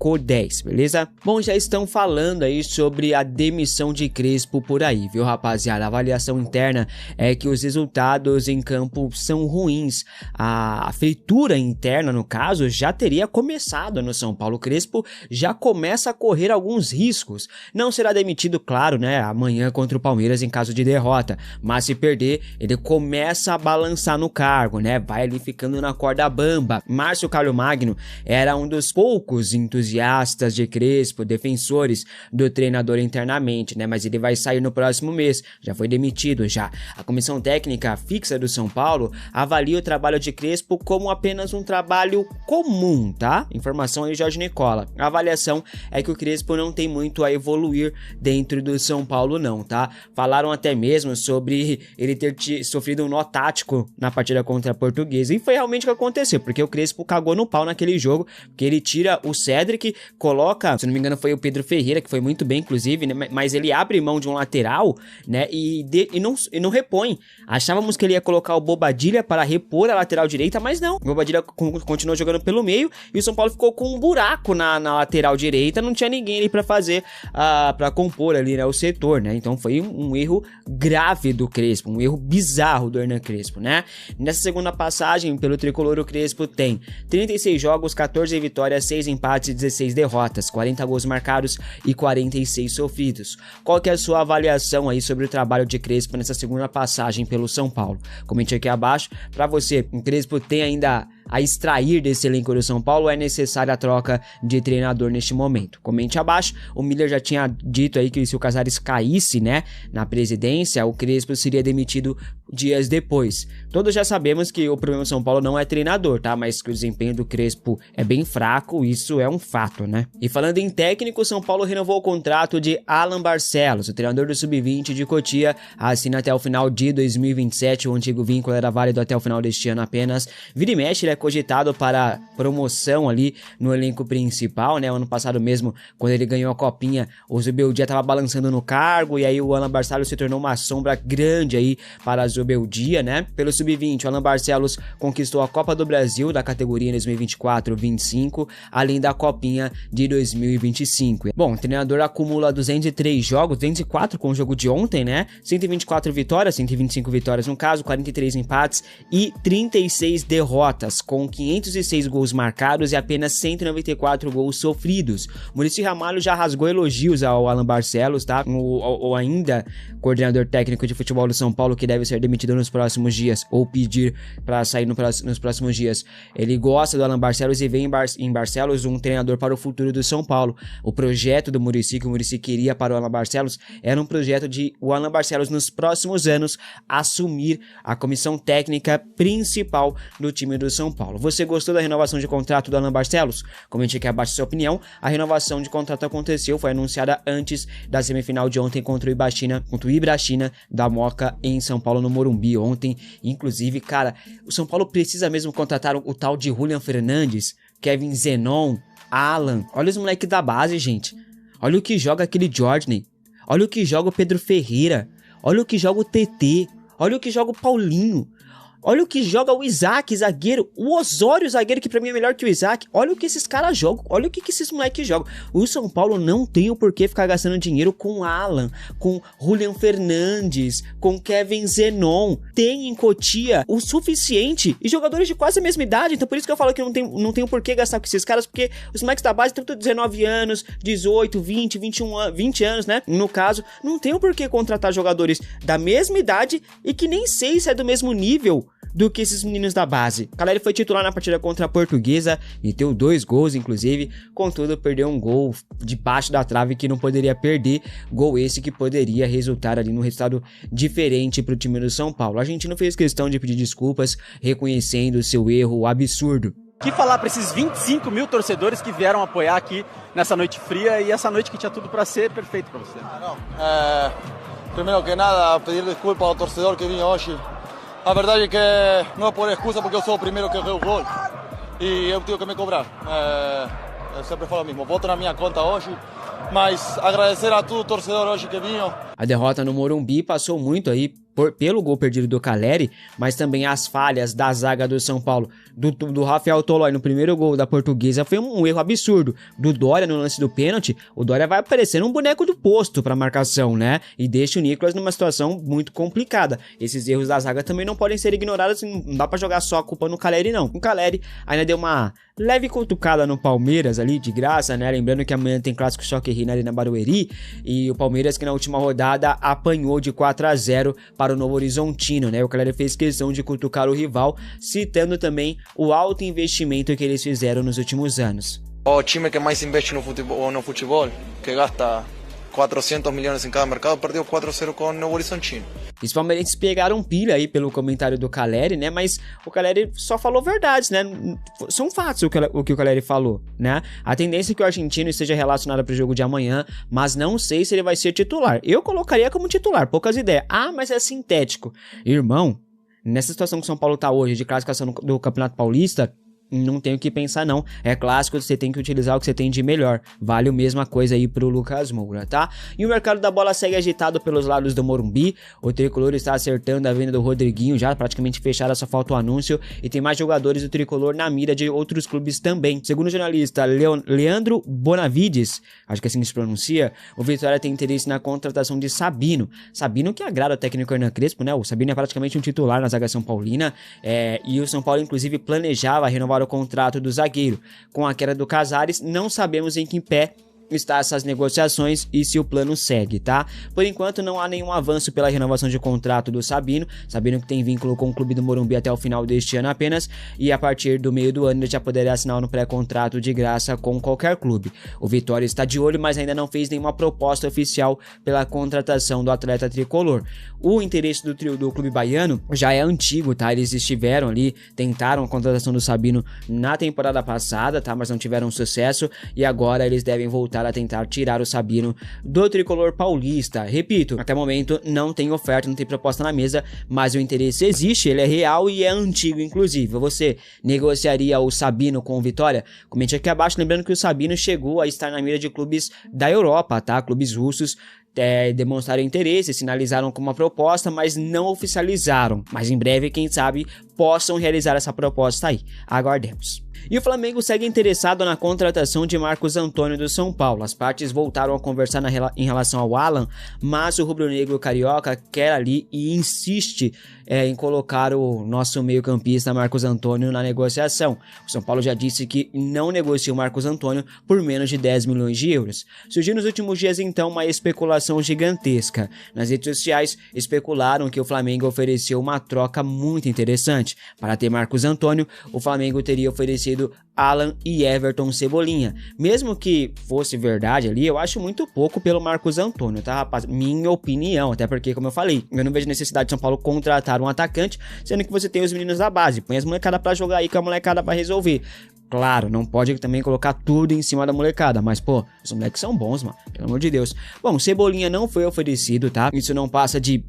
marcou 10, beleza? Bom, já estão falando aí sobre a demissão de Crespo por aí, viu, rapaziada? A avaliação interna é que os resultados em campo são ruins. A feitura interna, no caso, já teria começado no São Paulo. Crespo já começa a correr alguns riscos. Não será demitido, claro, né, amanhã contra o Palmeiras em caso de derrota, mas se perder, ele começa a balançar no cargo, né? Vai ali ficando na corda bamba. Márcio Carlos Magno era um dos poucos entusiastas de Crespo, defensores do treinador internamente, né? Mas ele vai sair no próximo mês, já foi demitido já. A comissão técnica fixa do São Paulo avalia o trabalho de Crespo como apenas um trabalho comum, tá? Informação aí, Jorge Nicola. A avaliação é que o Crespo não tem muito a evoluir dentro do São Paulo não, tá? Falaram até mesmo sobre ele ter sofrido um nó tático na partida contra a Portuguesa, e foi realmente o que aconteceu, porque o Crespo cagou no pau naquele jogo, porque ele tira o Cedric, coloca, se não me engano foi o Pedro Ferreira, que foi muito bem inclusive, né? Mas ele abre mão de um lateral, né, e não repõe. Achávamos que ele ia colocar o Bobadilla para repor a lateral direita, mas não, o Bobadilla continuou jogando pelo meio, e o São Paulo ficou com um buraco na lateral direita, não tinha ninguém ali para fazer, para compor ali, né, o setor, né? Então foi um erro grave do Crespo, um erro bizarro do Hernan Crespo, né? Nessa segunda passagem pelo tricolor, o Crespo tem 36 jogos, 14 vitórias, 6 empates e 16 derrotas, 40 gols marcados e 46 sofridos. Qual que é a sua avaliação aí sobre o trabalho de Crespo nessa segunda passagem pelo São Paulo? Comente aqui abaixo. Para você, o Crespo tem ainda a extrair desse elenco do São Paulo, é necessária a troca de treinador neste momento? Comente abaixo. O Miller já tinha dito aí que se o Casares caísse, né, na presidência, o Crespo seria demitido dias depois. Todos já sabemos que o problema do São Paulo não é treinador, tá? Mas que o desempenho do Crespo é bem fraco, isso é um fato, né? E falando em técnico, o São Paulo renovou o contrato de Alan Barcelos, o treinador do Sub-20 de Cotia, assina até o final de 2027, o antigo vínculo era válido até o final deste ano apenas. Vira e mexe, ele é cogitado para promoção ali no elenco principal, né? O ano passado mesmo, quando ele ganhou a copinha, o Zubeldia tava balançando no cargo, e aí o Alan Barcelos se tornou uma sombra grande aí para a Zubeldia, né? Pelo Sub-20, o Alan Barcelos conquistou a Copa do Brasil da categoria em 2024-25, além da copinha de 2025. Bom, o treinador acumula 203 jogos, 204 com o jogo de ontem, né? 124 vitórias, 125 vitórias no caso, 43 empates e 36 derrotas, com 506 gols marcados e apenas 194 gols sofridos. Muricy Ramalho já rasgou elogios ao Alan Barcelos, tá? O ainda coordenador técnico de futebol do São Paulo, que deve ser demitido nos próximos dias, ou pedir para sair nos próximos dias. Ele gosta do Alan Barcelos e vê em Barcelos um treinador para o futuro do São Paulo. O projeto do Muricy, que o Muricy queria para o Alan Barcelos, era um projeto de o Alan Barcelos nos próximos anos assumir a comissão técnica principal do time do São Paulo. Você gostou da renovação de contrato do Alan Barcelos? Comente aqui abaixo a sua opinião. A renovação de contrato aconteceu, foi anunciada antes da semifinal de ontem contra o Ibrachina da Moca em São Paulo, no Morumbi ontem. Inclusive, cara, o São Paulo precisa mesmo contratar o tal de Julian Fernandes, Kevin Zenon, Alan. Olha os moleques da base, gente. Olha o que joga aquele Jordan. Olha o que joga o Pedro Ferreira. Olha o que joga o TT. Olha o que joga o Paulinho. Olha o que joga o Isaac, zagueiro. O Osório, zagueiro, que pra mim é melhor que o Isaac. Olha o que esses caras jogam. Olha o que esses moleques jogam. O São Paulo não tem o porquê ficar gastando dinheiro com Alan, com Julian Fernandes, com Kevin Zenon. Tem em Cotia o suficiente. E jogadores de quase a mesma idade. Então por isso que eu falo que não tem o porquê gastar com esses caras. Porque os moleques da base têm 19 anos, 18, 20, 21, 20 anos, né? No caso, não tem o porquê contratar jogadores da mesma idade e que nem sei se é do mesmo nível do que esses meninos da base. Cara, ele foi titular na partida contra a Portuguesa, meteu 2 gols, inclusive, contudo, perdeu um gol debaixo da trave que não poderia perder, gol esse que poderia resultar ali num resultado diferente pro time do São Paulo. A gente não fez questão de pedir desculpas, reconhecendo o seu erro absurdo. O que falar para esses 25 mil torcedores que vieram apoiar aqui nessa noite fria e essa noite que tinha tudo para ser perfeito para você? Primeiro que nada, pedir desculpa ao torcedor que vinha hoje. A verdade é que não é por excusa, porque eu sou o primeiro que errei o gol e eu tenho que me cobrar. Eu sempre falo o mesmo, voto na minha conta hoje, mas agradecer a todo o torcedor hoje que vinha. A derrota no Morumbi passou muito aí pelo gol perdido do Caleri, mas também as falhas da zaga do São Paulo, do Rafael Tolói no primeiro gol da Portuguesa, foi um erro absurdo. Do Dória no lance do pênalti, o Dória vai aparecendo um boneco do posto pra marcação, né? E deixa o Nicolas numa situação muito complicada. Esses erros da zaga também não podem ser ignorados, não dá pra jogar só a culpa no Caleri, não. O Caleri ainda deu uma leve cutucada no Palmeiras ali, de graça, né? Lembrando que amanhã tem clássico Choque ali na Barueri, e o Palmeiras que na última rodada apanhou de 4-0 para o Novo Horizontino, né? O Caleri fez questão de cutucar o rival, citando também o alto investimento que eles fizeram nos últimos anos. O time que mais investe no futebol, que gasta 400 milhões em cada mercado, perdeu 4-0 com o Novo Horizontino. Os palmeirenses pegaram pilha aí pelo comentário do Caleri, né? Mas o Caleri só falou verdades, né? São fatos o que o Caleri falou, né? A tendência é que o argentino esteja relacionado para o jogo de amanhã, mas não sei se ele vai ser titular. Eu colocaria como titular, poucas ideias. Ah, mas é sintético. Irmão, nessa situação que o São Paulo tá hoje de classificação do Campeonato Paulista, não tem o que pensar não, é clássico, você tem que utilizar o que você tem de melhor, vale a mesma coisa aí pro Lucas Moura, tá? E o mercado da bola segue agitado pelos lados do Morumbi, o Tricolor está acertando a venda do Rodriguinho, já praticamente fechada, só falta o anúncio, e tem mais jogadores do Tricolor na mira de outros clubes também. Segundo o jornalista Leandro Bonavides, acho que assim se pronuncia, o Vitória tem interesse na contratação de Sabino que agrada o técnico Hernan Crespo, né? O Sabino é praticamente um titular na zaga São Paulina, e o São Paulo inclusive planejava renovar o contrato do zagueiro. Com a queda do Casares, não sabemos em que pé está essas negociações e se o plano segue, tá? Por enquanto não há nenhum avanço pela renovação de contrato do Sabino que tem vínculo com o clube do Morumbi até o final deste ano apenas, e a partir do meio do ano ele já poderá assinar um pré-contrato de graça com qualquer clube. O Vitória está de olho, mas ainda não fez nenhuma proposta oficial pela contratação do atleta tricolor. O interesse do clube baiano já é antigo, tá? Eles estiveram ali, tentaram a contratação do Sabino na temporada passada, tá? Mas não tiveram sucesso, e agora eles devem voltar a tentar tirar o Sabino do tricolor paulista. Repito, até o momento não tem oferta, não tem proposta na mesa, mas o interesse existe, ele é real e é antigo inclusive. Você negociaria o Sabino com o Vitória? Comente aqui abaixo, lembrando que o Sabino chegou a estar na mira de clubes da Europa, tá? Clubes russos demonstraram interesse, sinalizaram com uma proposta, mas não oficializaram. Mas em breve, quem sabe, possam realizar essa proposta aí. Aguardemos. E o Flamengo segue interessado na contratação de Marcos Antônio do São Paulo. As partes voltaram a conversar em relação ao Alan, mas o rubro-negro carioca quer ali e insiste em colocar o nosso meio-campista Marcos Antônio na negociação. O São Paulo já disse que não negocia o Marcos Antônio por menos de 10 milhões de euros. Surgiu nos últimos dias então uma especulação gigantesca. Nas redes sociais especularam que o Flamengo ofereceu uma troca muito interessante. Para ter Marcos Antônio, o Flamengo teria oferecido Alan e Everton Cebolinha. Mesmo que fosse verdade ali, eu acho muito pouco pelo Marcos Antônio, tá, rapaz? Minha opinião, até porque, como eu falei, eu não vejo necessidade de São Paulo contratar um atacante, sendo que você tem os meninos da base. Põe as molecadas pra jogar aí, que a molecada vai resolver. Claro, não pode também colocar tudo em cima da molecada, mas pô, os moleques são bons, mano, pelo amor de Deus. Bom, Cebolinha não foi oferecido, tá? Isso não passa de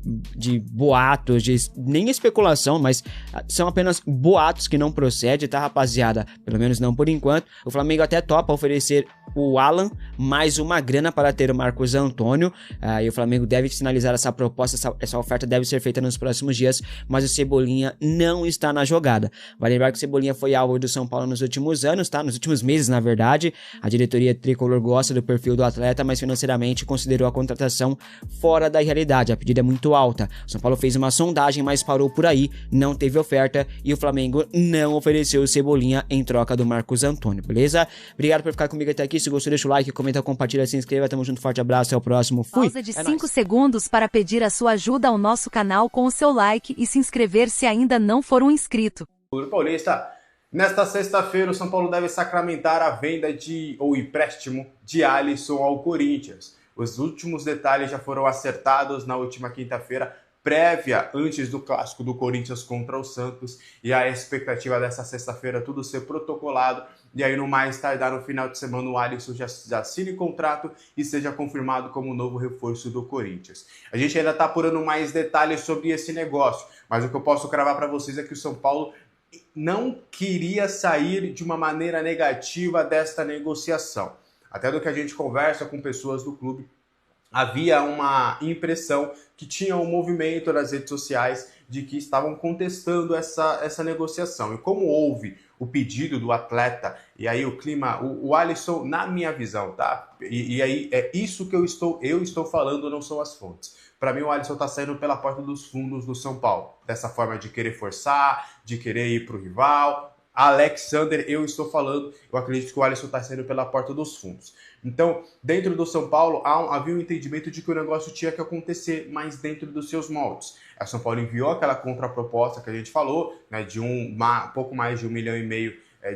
boatos, nem especulação, mas são apenas boatos que não procedem, tá, rapaziada? Pelo menos não por enquanto. O Flamengo até topa oferecer o Alan mais uma grana para ter o Marcos Antônio, e o Flamengo deve finalizar essa proposta, essa oferta deve ser feita nos próximos dias, mas o Cebolinha não está na jogada. Vale lembrar que o Cebolinha foi alvo do São Paulo nos últimos anos, tá? Nos últimos meses, na verdade. A diretoria tricolor gosta do perfil do atleta, mas financeiramente considerou a contratação fora da realidade. A pedida é muito alta. O São Paulo fez uma sondagem, mas parou por aí, não teve oferta e o Flamengo não ofereceu o Cebolinha em troca do Marcos Antônio, beleza? Obrigado por ficar comigo até aqui. Se gostou, deixa o like, comenta, compartilha, se inscreva. Tamo junto, forte abraço, até o próximo. Fui! Pausa de 5 segundos para pedir a sua ajuda ao nosso canal com o seu like e se inscrever se ainda não for um inscrito. Paulista. Nesta sexta-feira, o São Paulo deve sacramentar a venda ou empréstimo de Alisson ao Corinthians. Os últimos detalhes já foram acertados na última quinta-feira, prévia antes do clássico do Corinthians contra o Santos, e a expectativa dessa sexta-feira tudo ser protocolado, e aí no mais tardar no final de semana o Alisson já assine contrato e seja confirmado como novo reforço do Corinthians. A gente ainda está apurando mais detalhes sobre esse negócio, mas o que eu posso cravar para vocês é que o São Paulo não queria sair de uma maneira negativa desta negociação. Até do que a gente conversa com pessoas do clube, havia uma impressão que tinha um movimento nas redes sociais de que estavam contestando essa negociação. E como houve o pedido do atleta, e aí o clima, o Alisson, na minha visão, tá? E aí é isso que eu estou falando, não são as fontes. Para mim, o Alisson está saindo pela porta dos fundos do São Paulo. Dessa forma de querer forçar, de querer ir para o rival. Alexander, eu acredito que o Alisson está saindo pela porta dos fundos. Então, dentro do São Paulo, havia um entendimento de que o negócio tinha que acontecer, mas dentro dos seus moldes. A São Paulo enviou aquela contraproposta que a gente falou, né, de pouco mais de 1,5 milhão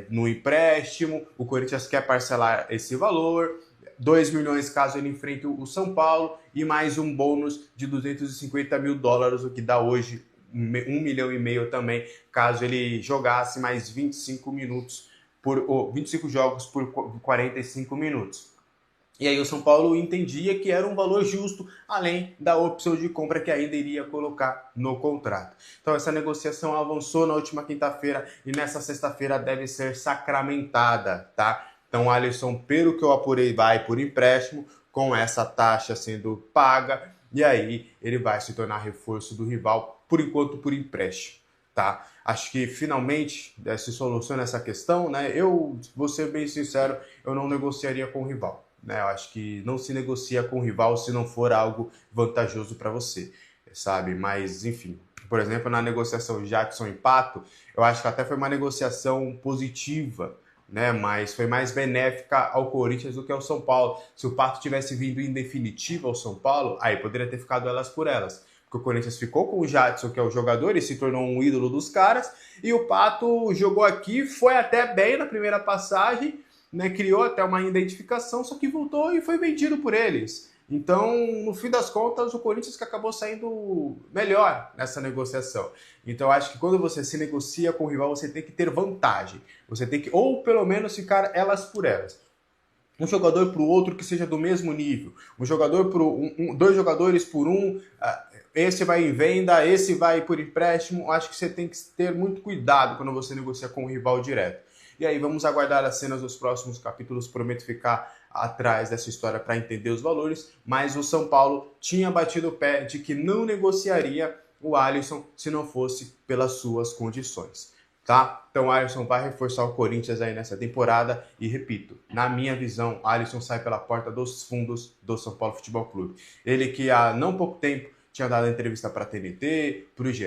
no empréstimo. O Corinthians quer parcelar esse valor. 2 milhões caso ele enfrente o São Paulo e mais um bônus de $250 mil, o que dá hoje 1,5 milhão também, caso ele jogasse mais 25 jogos por 45 minutos. E aí o São Paulo entendia que era um valor justo, além da opção de compra que ainda iria colocar no contrato. Então essa negociação avançou na última quinta-feira e nessa sexta-feira deve ser sacramentada, tá? Então o Alisson, pelo que eu apurei, vai por empréstimo, com essa taxa sendo paga, e aí ele vai se tornar reforço do rival, por enquanto por empréstimo, tá? Acho que finalmente se soluciona essa questão, né? Eu, vou ser bem sincero, eu não negociaria com o rival, né? Eu acho que não se negocia com o rival se não for algo vantajoso para você, sabe? Mas, enfim, por exemplo, na negociação Jackson e Pato, eu acho que até foi uma negociação positiva, né, mas foi mais benéfica ao Corinthians do que ao São Paulo. Se o Pato tivesse vindo em definitivo ao São Paulo, aí poderia ter ficado elas por elas. Porque o Corinthians ficou com o Jadson, que é o jogador, e se tornou um ídolo dos caras, e o Pato jogou aqui, foi até bem na primeira passagem, né, criou até uma identificação, só que voltou e foi vendido por eles. Então, no fim das contas, o Corinthians que acabou saindo melhor nessa negociação. Então, acho que quando você se negocia com o rival, você tem que ter vantagem. Você tem que, ou pelo menos, ficar elas por elas. Um jogador para o outro que seja do mesmo nível. Um jogador dois jogadores por um, esse vai em venda, esse vai por empréstimo. Acho que você tem que ter muito cuidado quando você negocia com o rival direto. E aí, vamos aguardar as cenas dos próximos capítulos. Prometo ficar atrás dessa história para entender os valores, mas o São Paulo tinha batido o pé de que não negociaria o Alisson se não fosse pelas suas condições, tá? Então o Alisson vai reforçar o Corinthians aí nessa temporada e, repito, na minha visão, o Alisson sai pela porta dos fundos do São Paulo Futebol Clube. Ele que há não pouco tempo tinha dado entrevista para a TNT, para o GE,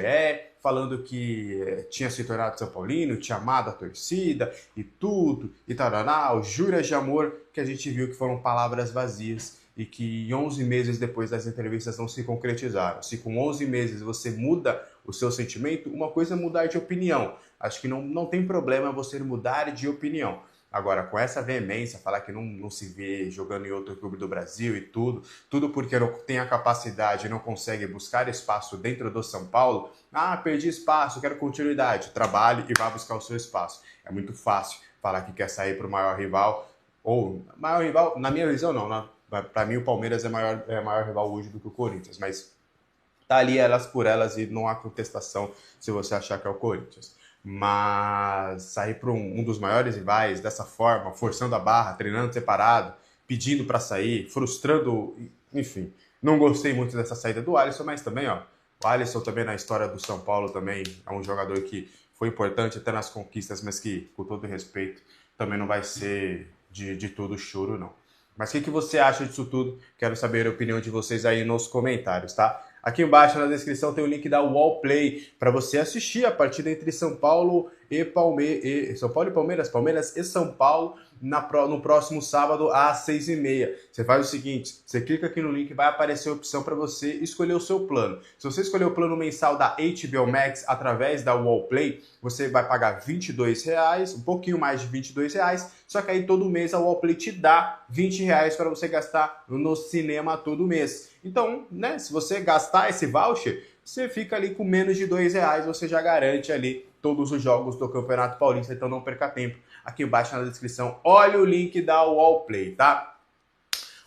falando que tinha se tornado São Paulino, tinha amado a torcida e tudo, e taraná, os juras de amor que a gente viu que foram palavras vazias e que 11 meses depois das entrevistas não se concretizaram. Se com 11 meses você muda o seu sentimento, uma coisa é mudar de opinião. Acho que não tem problema você mudar de opinião. Agora, com essa veemência, falar que não se vê jogando em outro clube do Brasil e tudo porque não tem a capacidade e não consegue buscar espaço dentro do São Paulo, perdi espaço, quero continuidade, trabalhe e vá buscar o seu espaço. É muito fácil falar que quer sair para o maior rival, maior rival, na minha visão não, para mim o Palmeiras é maior rival hoje do que o Corinthians, mas tá ali elas por elas e não há contestação se você achar que é o Corinthians. Mas sair para um dos maiores rivais dessa forma, forçando a barra, treinando separado, pedindo para sair, frustrando, enfim, não gostei muito dessa saída do Alisson, mas também, o Alisson também na história do São Paulo também é um jogador que foi importante até nas conquistas, mas que, com todo respeito, também não vai ser de todo choro, não. Mas o que você acha disso tudo? Quero saber a opinião de vocês aí nos comentários, tá? Aqui embaixo na descrição tem o link da Wallplay para você assistir a partida entre São Paulo e Palmeiras, Palmeiras e São Paulo no próximo sábado às 6h30. Você faz o seguinte, você clica aqui no link, vai aparecer a opção para você escolher o seu plano. Se você escolher o plano mensal da HBO Max através da Wallplay, você vai pagar R$22, um pouquinho mais de R$22, só que aí todo mês a Wallplay te dá R$20 para você gastar no cinema todo mês. Então, né, se você gastar esse voucher, você fica ali com menos de R$2, você já garante ali todos os jogos do Campeonato Paulista, então não perca tempo. Aqui embaixo na descrição, olha o link da Wallplay, tá?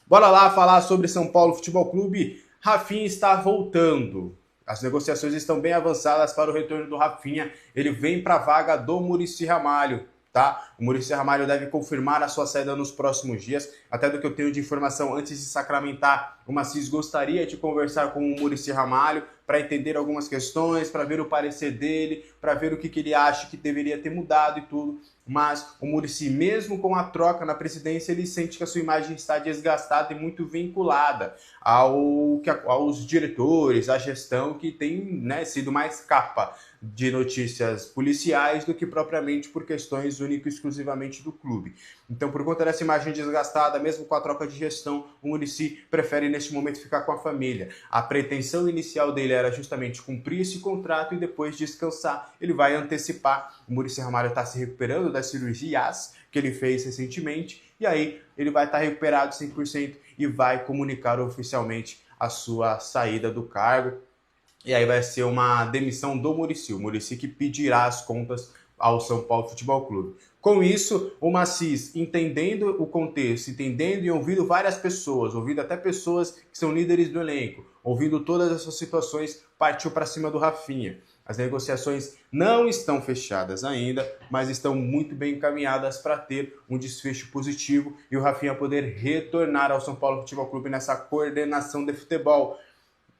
Bora lá falar sobre São Paulo Futebol Clube. Rafinha está voltando. As negociações estão bem avançadas para o retorno do Rafinha. Ele vem para a vaga do Muricy Ramalho, tá? O Muricy Ramalho deve confirmar a sua saída nos próximos dias. Até do que eu tenho de informação, antes de sacramentar, o Maciz gostaria de conversar com o Muricy Ramalho para entender algumas questões, para ver o parecer dele, para ver o que ele acha que deveria ter mudado e tudo. Mas o Muricy, mesmo com a troca na presidência, ele sente que a sua imagem está desgastada e muito vinculada aos diretores, à gestão que tem, né, sido mais capa de notícias policiais do que propriamente por questões único e exclusivamente do clube. Então, por conta dessa imagem desgastada, mesmo com a troca de gestão, o Muricy prefere neste momento ficar com a família. A pretensão inicial dele era justamente cumprir esse contrato e depois descansar. Ele vai antecipar. O Muricy Ramalho está se recuperando das cirurgias que ele fez recentemente e aí ele vai estar recuperado 100% e vai comunicar oficialmente a sua saída do cargo. E aí vai ser uma demissão do Muricy. O Muricy que pedirá as contas ao São Paulo Futebol Clube. Com isso, o Maciz, entendendo o contexto, entendendo e ouvindo várias pessoas, ouvindo até pessoas que são líderes do elenco, ouvindo todas essas situações, partiu para cima do Rafinha. As negociações não estão fechadas ainda, mas estão muito bem encaminhadas para ter um desfecho positivo e o Rafinha poder retornar ao São Paulo Futebol Clube nessa coordenação de futebol.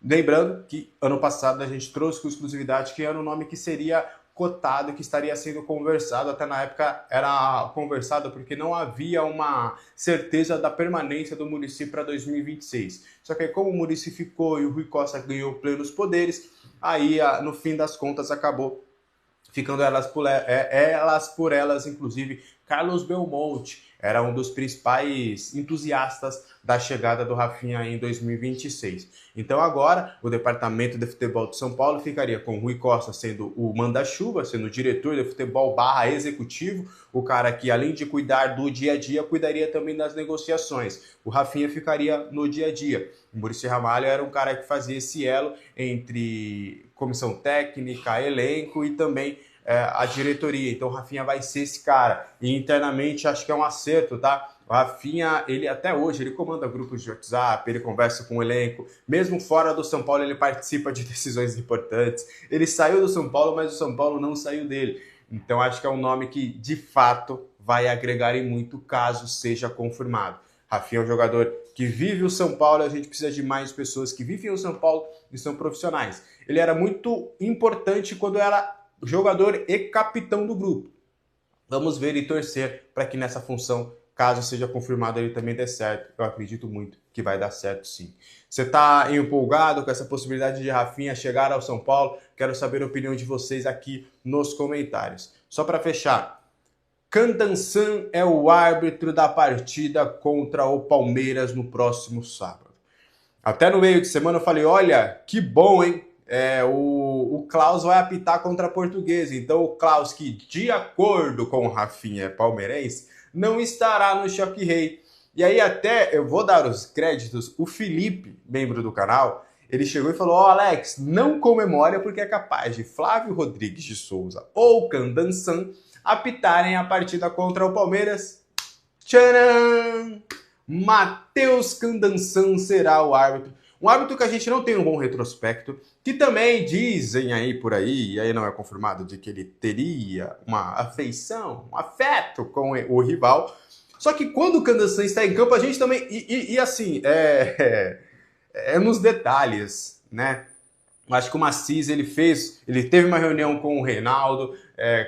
Lembrando que ano passado a gente trouxe com exclusividade que era um nome que seria cotado, que estaria sendo conversado, até na época era conversado porque não havia uma certeza da permanência do Muricy para 2026. Só que aí, como o Muricy ficou e o Rui Costa ganhou plenos poderes, aí no fim das contas acabou ficando elas por elas, inclusive Carlos Belmonte era um dos principais entusiastas da chegada do Rafinha em 2026. Então agora o departamento de futebol de São Paulo ficaria com o Rui Costa sendo o manda-chuva, sendo o diretor de futebol / executivo, o cara que além de cuidar do dia a dia, cuidaria também das negociações. O Rafinha ficaria no dia a dia. O Muricy Ramalho era um cara que fazia esse elo entre comissão técnica, elenco e também a diretoria. Então o Rafinha vai ser esse cara. E internamente acho que é um acerto, tá? O Rafinha, ele até hoje, ele comanda grupos de WhatsApp, ele conversa com o elenco. Mesmo fora do São Paulo, ele participa de decisões importantes. Ele saiu do São Paulo, mas o São Paulo não saiu dele. Então acho que é um nome que, de fato, vai agregar em muito caso seja confirmado. Rafinha é um jogador que vive o São Paulo, a gente precisa de mais pessoas que vivem o São Paulo e são profissionais. Ele era muito importante quando era jogador e capitão do grupo. Vamos ver e torcer para que nessa função, caso seja confirmado, ele também dê certo. Eu acredito muito que vai dar certo sim. Você está empolgado com essa possibilidade de Rafinha chegar ao São Paulo? Quero saber a opinião de vocês aqui nos comentários. Só para fechar, Candansan é o árbitro da partida contra o Palmeiras no próximo sábado. Até no meio de semana eu falei, olha, que bom, hein? O Klaus vai apitar contra a Portuguesa. Então o Klaus, que de acordo com o Rafinha é palmeirense, não estará no Choque Rei. E aí até eu vou dar os créditos, o Felipe, membro do canal, ele chegou e falou, Alex, não comemora porque é capaz de Flávio Rodrigues de Souza ou Candansan apitarem a partida contra o Palmeiras. Tcharam! Matheus Candansan será o árbitro. Um árbitro que a gente não tem um bom retrospecto, que também dizem aí por aí, e aí não é confirmado, de que ele teria uma afeição, um afeto com o rival. Só que quando o Candansan está em campo, a gente também... E assim, é nos detalhes, né? Acho que o Maciz, ele teve uma reunião com o Reinaldo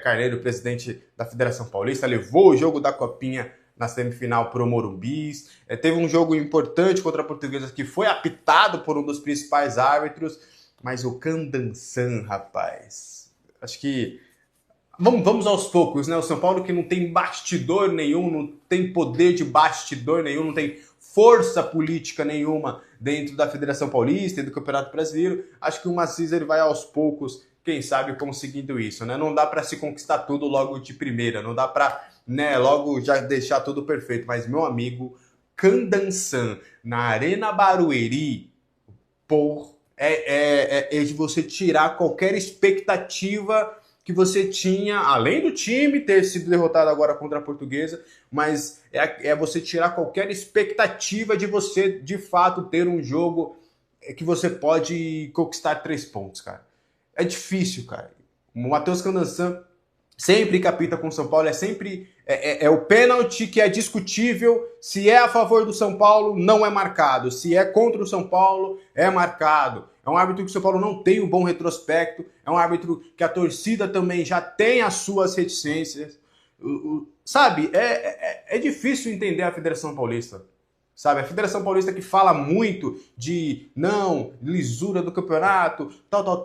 Carneiro, presidente da Federação Paulista, levou o jogo da Copinha na semifinal para o Morumbi. Teve um jogo importante contra a Portuguesa que foi apitado por um dos principais árbitros, mas o Candansan, rapaz, acho que vamos aos poucos, né? O São Paulo que não tem bastidor nenhum, não tem poder de bastidor nenhum, não tem força política nenhuma dentro da Federação Paulista e do Campeonato Brasileiro. Acho que o Maciz ele vai aos poucos, quem sabe, conseguindo isso, né? Não dá para se conquistar tudo logo de primeira, não dá para, né, logo já deixar tudo perfeito. Mas, meu amigo, Candansan na Arena Barueri, é de você tirar qualquer expectativa que você tinha, além do time ter sido derrotado agora contra a Portuguesa, mas é você tirar qualquer expectativa de você, de fato, ter um jogo que você pode conquistar 3 pontos, cara. É difícil, cara. O Matheus Candansan, sempre que apita com o São Paulo, é sempre o pênalti que é discutível. Se é a favor do São Paulo, não é marcado. Se é contra o São Paulo, é marcado. É um árbitro que o São Paulo não tem um bom retrospecto, é um árbitro que a torcida também já tem as suas reticências. Sabe, é difícil entender a Federação Paulista. Sabe, a Federação Paulista que fala muito de lisura do campeonato,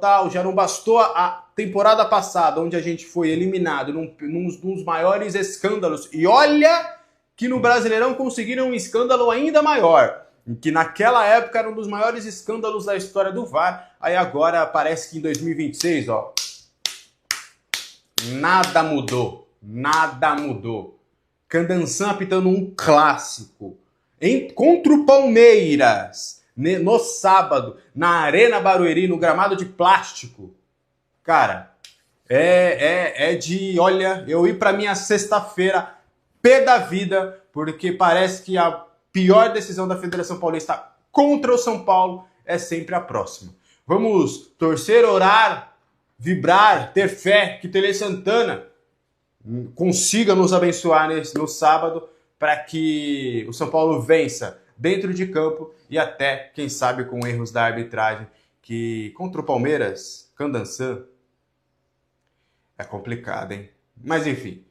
tal, já não bastou a temporada passada, onde a gente foi eliminado num dos maiores escândalos, e olha que no Brasileirão conseguiram um escândalo ainda maior, que naquela época era um dos maiores escândalos da história do VAR, aí agora parece que em 2026, ó, nada mudou. Candançã apitando um clássico contra o Palmeiras, no sábado, na Arena Barueri, no gramado de plástico. Cara, olha, eu ir pra minha sexta-feira pé da vida, porque parece que a pior decisão da Federação Paulista contra o São Paulo é sempre a próxima. Vamos torcer, orar, vibrar, ter fé que Tele Santana consiga nos abençoar no sábado, para que o São Paulo vença dentro de campo e até, quem sabe, com erros da arbitragem, que contra o Palmeiras, Candançã, é complicado, hein? Mas enfim,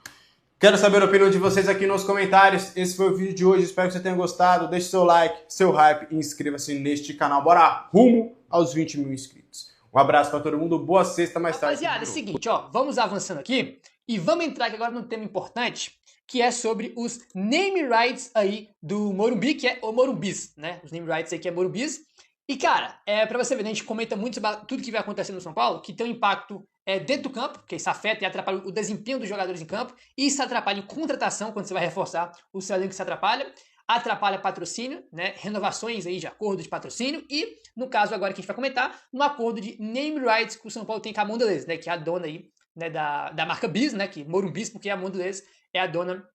quero saber a opinião de vocês aqui nos comentários. Esse foi o vídeo de hoje, espero que você tenha gostado. Deixe seu like, seu hype e inscreva-se neste canal. Bora rumo aos 20 mil inscritos. Um abraço para todo mundo, boa sexta, mais tarde. Rapaziada, é o seguinte, ó, vamos avançando aqui e vamos entrar aqui agora num tema importante, que é sobre os name rights aí do Morumbi, que é o Morumbis, né? Os name rights aí que é Morumbis. E, cara, pra você ver, né, a gente comenta muito sobre tudo que vai acontecendo no São Paulo, que tem um impacto dentro do campo, porque isso afeta e atrapalha o desempenho dos jogadores em campo, e isso atrapalha em contratação, quando você vai reforçar o seu elenco, que se atrapalha patrocínio, né, renovações aí de acordo de patrocínio, e, no caso agora que a gente vai comentar, no acordo de name rights que o São Paulo tem com a Mondelez, né, que é a dona aí, né, da marca Bis, né, que Morumbis, porque a Mondelez é a dona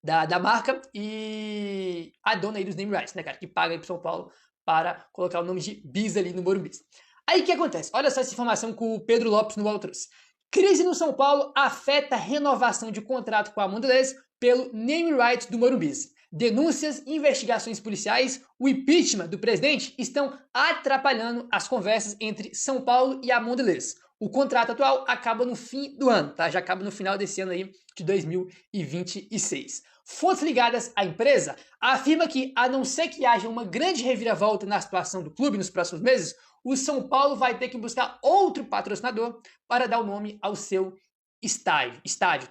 da marca e a dona aí dos name rights, né, cara, que paga aí pro São Paulo para colocar o nome de Bis ali no Morumbis. Aí o que acontece? Olha só essa informação que o Pedro Lopes no UOL trouxe. Crise no São Paulo afeta a renovação de contrato com a Mondelez pelo name rights do Morumbis. Denúncias, investigações policiais, o impeachment do presidente estão atrapalhando as conversas entre São Paulo e a Mondelez. O contrato atual acaba no fim do ano, tá? Já acaba no final desse ano aí de 2026. Fontes ligadas à empresa afirmam que, a não ser que haja uma grande reviravolta na situação do clube nos próximos meses, o São Paulo vai ter que buscar outro patrocinador para dar o nome ao seu estádio,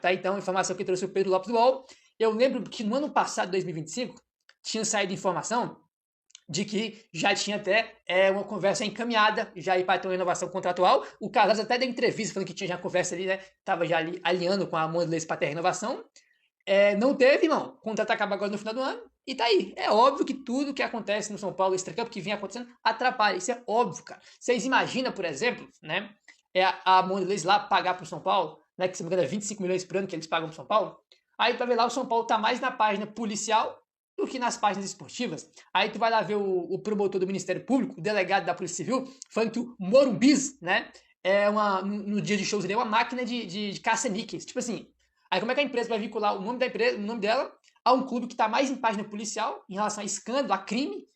tá? Então, informação que trouxe o Pedro Lopes do UOL. Eu lembro que no ano passado, 2025, tinha saído informação de que já tinha até uma conversa encaminhada, já aí para ter uma renovação contratual. O Carlos até deu entrevista falando que tinha já conversa ali, né? Tava já ali alinhando com a Mondelez para ter a renovação. Não teve, irmão. O contrato acaba agora no final do ano. E tá aí. É óbvio que tudo que acontece no São Paulo, extracampo, que vem acontecendo, atrapalha. Isso é óbvio, cara. Vocês imaginam, por exemplo, né? A Mondelez lá pagar pro São Paulo, né? Que se não me engano é 25 milhões por ano que eles pagam pro São Paulo. Aí tu vai ver lá, o São Paulo tá mais na página policial do que nas páginas esportivas. Aí tu vai lá ver o promotor do Ministério Público, o delegado da Polícia Civil, falando que o Morumbis, né, no dia de shows ele é uma máquina de caça-níqueis. Tipo assim, aí como é que a empresa vai vincular o nome da empresa, o nome dela, a um clube que tá mais em página policial, em relação a escândalo, a crime,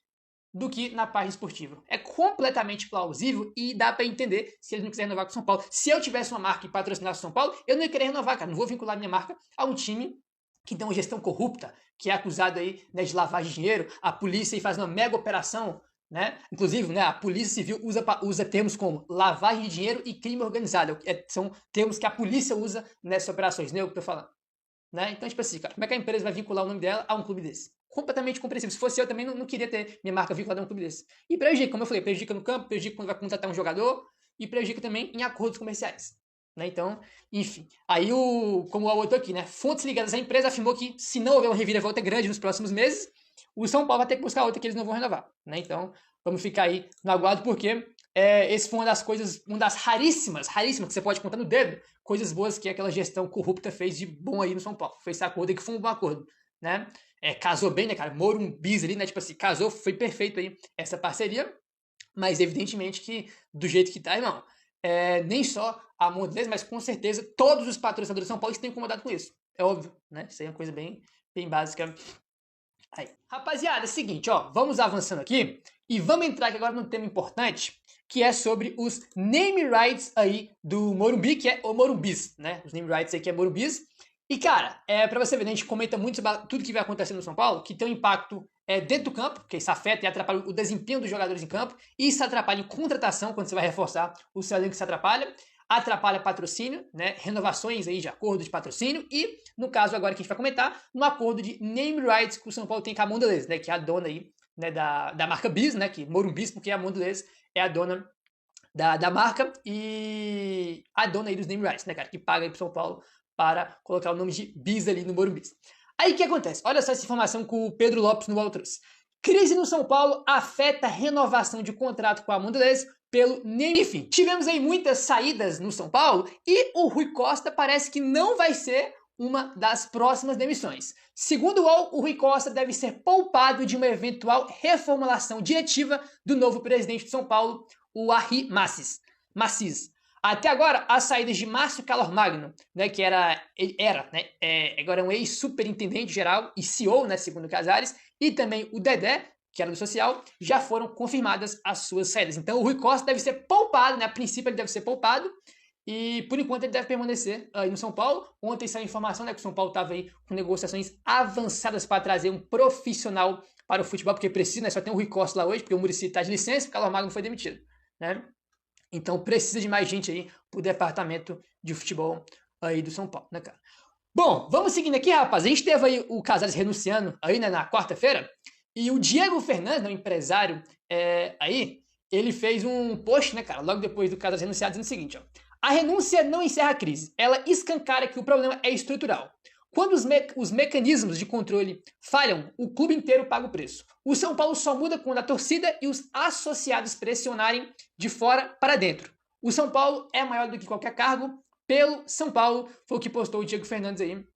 do que na página esportiva? É completamente plausível e dá pra entender se eles não quiserem renovar com o São Paulo. Se eu tivesse uma marca que patrocinasse o São Paulo, eu não ia querer renovar, cara. Não vou vincular minha marca a um time que tem uma gestão corrupta, que é acusado aí, né, de lavagem de dinheiro, a polícia aí faz uma mega operação, né? Inclusive, né, a Polícia Civil usa termos como lavagem de dinheiro e crime organizado. São termos que a polícia usa nessas operações, né? Eu tô falando. Né? Então, tipo assim, cara, como é que a empresa vai vincular o nome dela a um clube desse? Completamente compreensível. Se fosse eu também, não queria ter minha marca vinculada a um clube desse. E prejudica, como eu falei, prejudica no campo, prejudica quando vai contratar um jogador e prejudica também em acordos comerciais. Né? Então, enfim. Aí, como o outro aqui, né? Fontes ligadas à empresa afirmou que, se não houver uma reviravolta grande nos próximos meses, o São Paulo vai ter que buscar outra que eles não vão renovar. Né? Então, vamos ficar aí no aguardo, porque esse foi uma das coisas, uma das raríssimas que você pode contar no dedo, coisas boas que aquela gestão corrupta fez de bom aí no São Paulo. Foi esse acordo aí que foi um bom acordo, né? Casou bem, né, cara? Morumbis ali, né? Tipo assim, casou, foi perfeito aí essa parceria, mas evidentemente que do jeito que tá, irmão, nem só a Mondelez, mas com certeza todos os patrocinadores de São Paulo estão incomodados com isso. É óbvio, né? Isso aí é uma coisa bem básica. Aí. Rapaziada, é o seguinte, ó, vamos avançando aqui e vamos entrar aqui agora num tema importante, que é sobre os name rights aí do Morumbi, que é o Morumbis, né? Os name rights aí que é Morumbis. E, cara, pra você ver, né, a gente comenta muito sobre tudo que vai acontecendo no São Paulo, que tem um impacto dentro do campo, porque isso afeta e atrapalha o desempenho dos jogadores em campo, e isso atrapalha em contratação, quando você vai reforçar o seu elenco, que se atrapalha patrocínio, né, renovações aí de acordo de patrocínio, e, no caso agora que a gente vai comentar, no acordo de name rights que o São Paulo tem com a Mondelez, né, que é a dona aí, né, da marca Bis, né, que Morumbis, porque a Mondelez é a dona da marca e a dona aí dos name rights, né, cara, que paga aí pro São Paulo para colocar o nome de Bis ali no Morumbis. Aí o que acontece? Olha só essa informação que o Pedro Lopes no UOL trouxe. Crise no São Paulo afeta a renovação de contrato com a Mondelez pelo name. Enfim, tivemos aí muitas saídas no São Paulo e o Rui Costa parece que não vai ser uma das próximas demissões. Segundo o UOL, o Rui Costa deve ser poupado de uma eventual reformulação diretiva do novo presidente de São Paulo, o Arri Massis. Até agora, as saídas de Márcio Calormagno, né, que era agora é um ex-superintendente geral e CEO, né, segundo o Casares, e também o Dedé, que era do social, já foram confirmadas as suas saídas. Então o Rui Costa deve ser poupado, né, a princípio ele deve ser poupado, e por enquanto ele deve permanecer aí no São Paulo. Ontem saiu a informação, né, que o São Paulo estava aí com negociações avançadas para trazer um profissional para o futebol, porque precisa, né, só tem o Rui Costa lá hoje, porque o Muricy está de licença, o Calormagno foi demitido, né? Então precisa de mais gente aí pro departamento de futebol aí do São Paulo, né, cara? Bom, vamos seguindo aqui, rapaz. A gente teve aí o Casares renunciando aí, né, na quarta-feira. E o Diego Fernandes, né, o empresário aí, ele fez um post, né, cara, logo depois do Casares renunciar, dizendo o seguinte, ó. A renúncia não encerra a crise. Ela escancara que o problema é estrutural. Quando os mecanismos de controle falham, o clube inteiro paga o preço. O São Paulo só muda quando a torcida e os associados pressionarem de fora para dentro. O São Paulo é maior do que qualquer cargo. Pelo São Paulo, foi o que postou o Diego Fernandes aí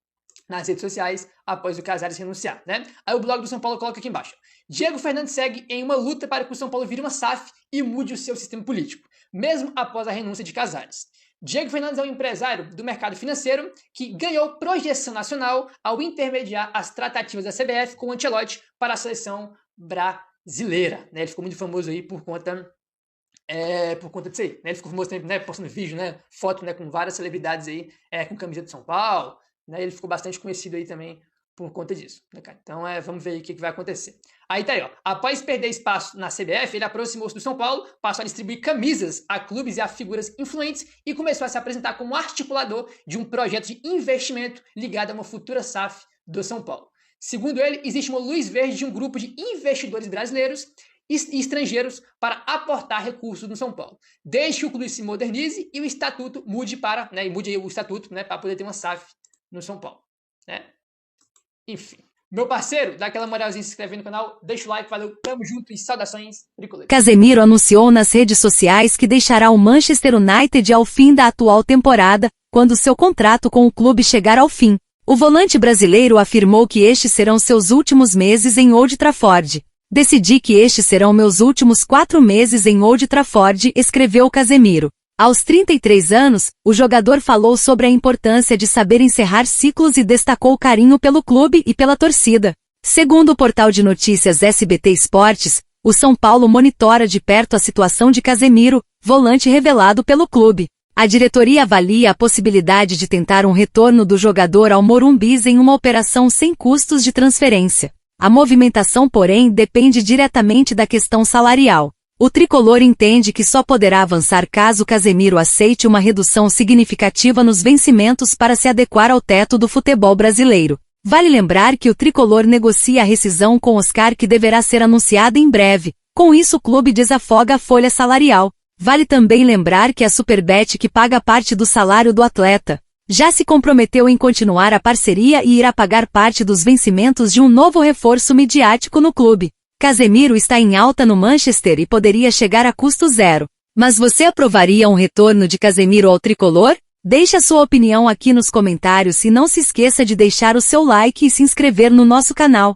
nas redes sociais após o Casares renunciar, né? Aí o blog do São Paulo coloca aqui embaixo. Diego Fernandes segue em uma luta para que o São Paulo vire uma SAF e mude o seu sistema político, mesmo após a renúncia de Casares. Diego Fernandes é um empresário do mercado financeiro que ganhou projeção nacional ao intermediar as tratativas da CBF com o Ancelotti para a seleção brasileira, né? Ele ficou muito famoso aí por conta disso aí, né? Ele ficou famoso também, né, postando vídeo, né, foto, né, com várias celebridades aí, com camiseta de São Paulo, né? Ele ficou bastante conhecido aí também por conta disso, né, cara? Então, vamos ver aí o que vai acontecer. Aí tá aí, ó. Após perder espaço na CBF, ele aproximou-se do São Paulo, passou a distribuir camisas a clubes e a figuras influentes e começou a se apresentar como articulador de um projeto de investimento ligado a uma futura SAF do São Paulo. Segundo ele, existe uma luz verde de um grupo de investidores brasileiros e estrangeiros para aportar recursos no São Paulo, desde que o clube se modernize e o estatuto mude para, né, mude aí o estatuto, né, para poder ter uma SAF no São Paulo, né? Enfim. Meu parceiro, dá aquela moralzinha, se inscreve no canal, deixa o like, valeu, tamo junto e saudações tricolores. Casemiro anunciou nas redes sociais que deixará o Manchester United ao fim da atual temporada, quando seu contrato com o clube chegar ao fim. O volante brasileiro afirmou que estes serão seus últimos meses em Old Trafford. Decidi que estes serão meus últimos 4 meses em Old Trafford, escreveu Casemiro. Aos 33 anos, o jogador falou sobre a importância de saber encerrar ciclos e destacou o carinho pelo clube e pela torcida. Segundo o portal de notícias SBT Esportes, o São Paulo monitora de perto a situação de Casemiro, volante revelado pelo clube. A diretoria avalia a possibilidade de tentar um retorno do jogador ao Morumbis em uma operação sem custos de transferência. A movimentação, porém, depende diretamente da questão salarial. O tricolor entende que só poderá avançar caso Casemiro aceite uma redução significativa nos vencimentos para se adequar ao teto do futebol brasileiro. Vale lembrar que o tricolor negocia a rescisão com Oscar, que deverá ser anunciada em breve. Com isso, o clube desafoga a folha salarial. Vale também lembrar que a Superbet, que paga parte do salário do atleta, já se comprometeu em continuar a parceria e irá pagar parte dos vencimentos de um novo reforço midiático no clube. Casemiro está em alta no Manchester e poderia chegar a custo zero. Mas você aprovaria um retorno de Casemiro ao tricolor? Deixe a sua opinião aqui nos comentários e não se esqueça de deixar o seu like e se inscrever no nosso canal.